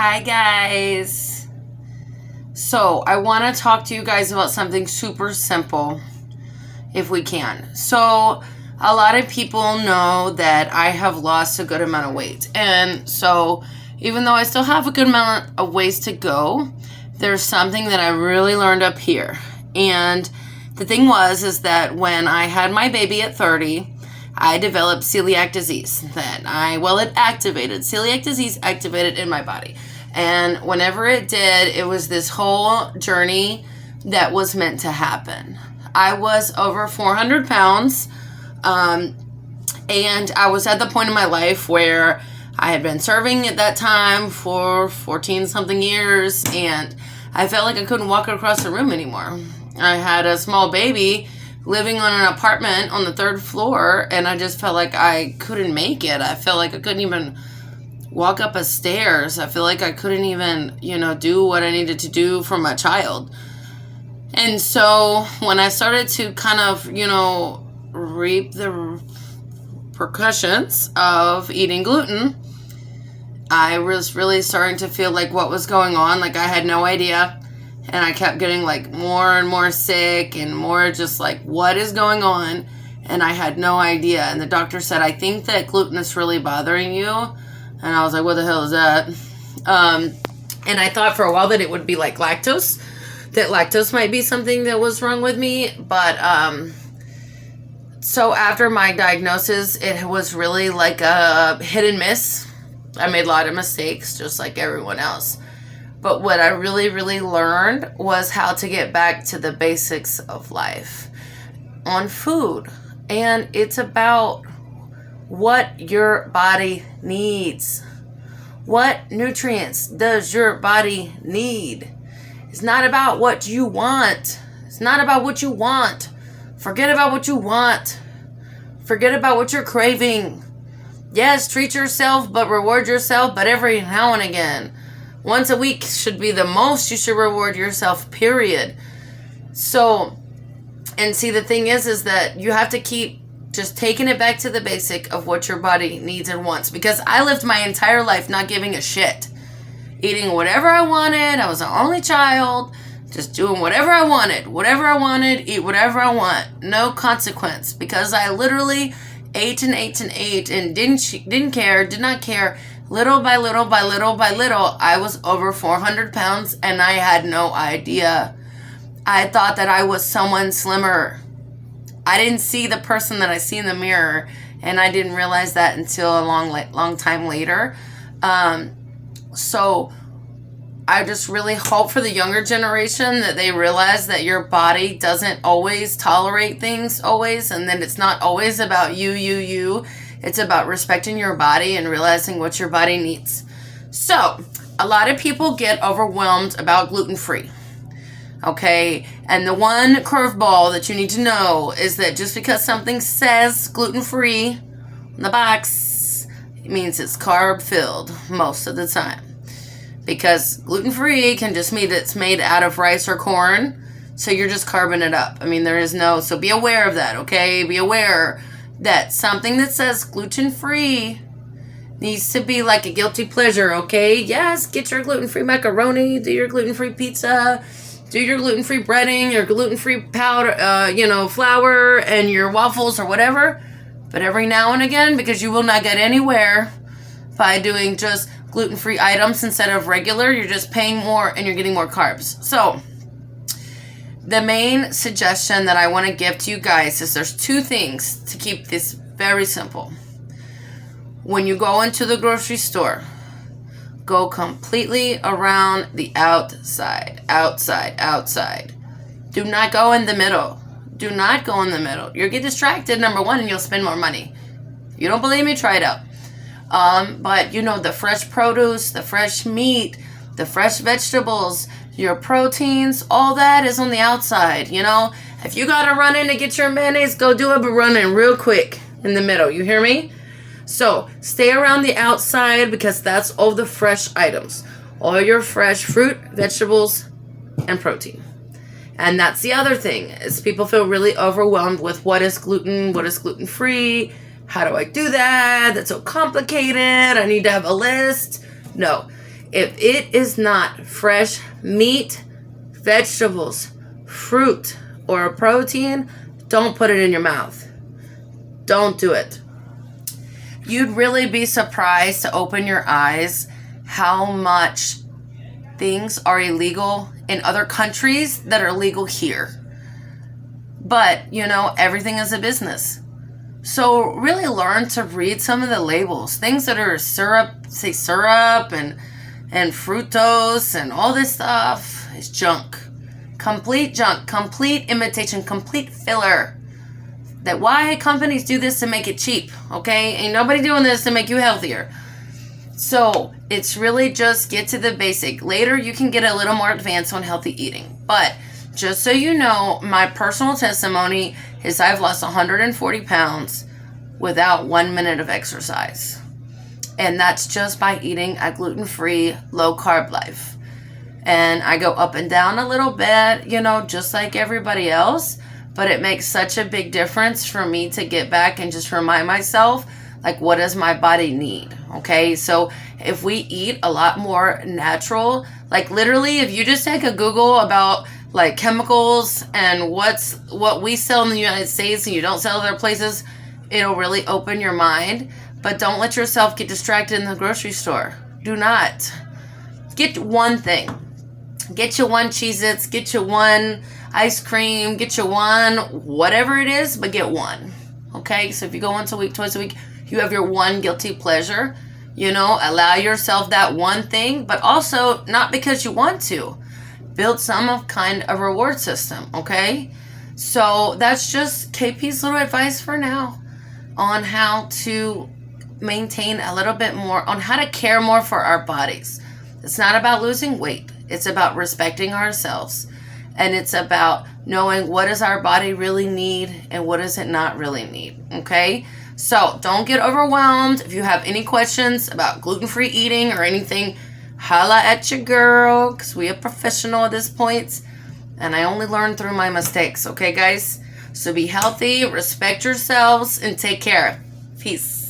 Hi guys. So I want to talk to you guys about something super simple if we can. So a lot of people know that I have lost a good amount of weight. And so even though I still have a good amount of ways to go, there's something that I really learned up here. And the thing is that when I had my baby at 30, I developed celiac disease. Celiac disease activated in my body. And whenever it did, it was this whole journey that was meant to happen. I was over 400 pounds, and I was at the point in my life where I had been serving at that time for 14 something years, and I felt like I couldn't walk across the room anymore. I had a small baby living on an apartment on the 3rd floor, and I just felt like I couldn't make it. I felt like I couldn't even walk up a stairs. I feel like I couldn't even, do what I needed to do for my child. And so when I started to kind of, reap the repercussions of eating gluten, I was really starting to feel like what was going on. Like I had no idea. And I kept getting like more and more sick and more just like, what is going on? And I had no idea. And the doctor said, I think that gluten is really bothering you. And I was like, what the hell is that? And I thought for a while that it would be like lactose. That lactose might be something that was wrong with me. But so after my diagnosis, it was really like a hit and miss. I made a lot of mistakes, just like everyone else. But what I really, really learned was how to get back to the basics of life on food. And it's about what your body needs. What nutrients does your body need? It's not about what you want. It's not about what you want. Forget about what you want. Forget about what you're craving. Yes, treat yourself, but reward yourself, but every now and again. Once a week should be the most you should reward yourself, period. So, and see, the thing is that you have to keep just taking it back to the basic of what your body needs and wants. Because I lived my entire life not giving a shit. Eating whatever I wanted. I was the only child. Just doing whatever I wanted. Whatever I wanted, eat whatever I want. No consequence. Because I literally ate and ate and ate and did not care. Little by little, I was over 400 pounds and I had no idea. I thought that I was someone slimmer. I didn't see the person that I see in the mirror, and I didn't realize that until a long time later. So I just really hope for the younger generation that they realize that your body doesn't always tolerate things always, and that it's not always about you. It's about respecting your body and realizing what your body needs. So, a lot of people get overwhelmed about gluten-free. Okay? And the one curveball that you need to know is that just because something says gluten-free on the box, it means it's carb-filled most of the time. Because gluten-free can just mean it's made out of rice or corn, so you're just carbing it up. I mean, so be aware of that, okay? Be aware that something that says gluten-free needs to be like a guilty pleasure, okay? Yes, get your gluten-free macaroni, do your gluten-free pizza, do your gluten-free breading, your gluten-free powder, flour, and your waffles or whatever. But every now and again, because you will not get anywhere by doing just gluten-free items instead of regular, you're just paying more and you're getting more carbs. So the main suggestion that I want to give to you guys is there's 2 things to keep this very simple. When you go into the grocery store, go completely around the outside. Do not go in the middle. You'll get distracted, number one, and you'll spend more money. If you don't believe me, try it out. But the fresh produce, the fresh meat, the fresh vegetables, your proteins, all that is on the outside, If you gotta run in to get your mayonnaise, go do it, but run in real quick in the middle. You hear me? So, stay around the outside because that's all the fresh items. All your fresh fruit, vegetables, and protein. And that's the other thing, is people feel really overwhelmed with what is gluten, what is gluten-free, how do I do that? That's so complicated. I need to have a list. No. If it is not fresh meat, vegetables, fruit, or a protein, don't put it in your mouth. Don't do it. You'd really be surprised to open your eyes how much things are illegal in other countries that are legal here. But, you know, everything is a business. So really learn to read some of the labels. Things that are syrup, say syrup and fructose and all this stuff is junk. Complete junk, complete imitation, complete filler. That why companies do this to make it cheap, okay? Ain't nobody doing this to make you healthier. So it's really just get to the basic. Later you can get a little more advanced on healthy eating. But just so you know, my personal testimony is I've lost 140 pounds without 1 minute of exercise. And that's just by eating a gluten-free, low-carb life. And I go up and down a little bit, you know, just like everybody else. But it makes such a big difference for me to get back and just remind myself, like, what does my body need? Okay, so if we eat a lot more natural, like literally if you just take a Google about like chemicals and what we sell in the United States and you don't sell other places, it'll really open your mind. But don't let yourself get distracted in the grocery store. Do not. Get one thing. Get you one Cheez-Its, get you one ice cream, get you one whatever it is, but get one. Okay, so if you go once a week, twice a week, you have your one guilty pleasure. You know, allow yourself that one thing, but also not because you want to. Build some kind of reward system, okay? So that's just KP's little advice for now on how to maintain a little bit more, on how to care more for our bodies. It's not about losing weight. It's about respecting ourselves. And it's about knowing what does our body really need and what does it not really need, okay? So don't get overwhelmed. If you have any questions about gluten-free eating or anything, holla at your girl, because we are professional at this point. And I only learn through my mistakes, okay, guys? So be healthy, respect yourselves, and take care. Peace.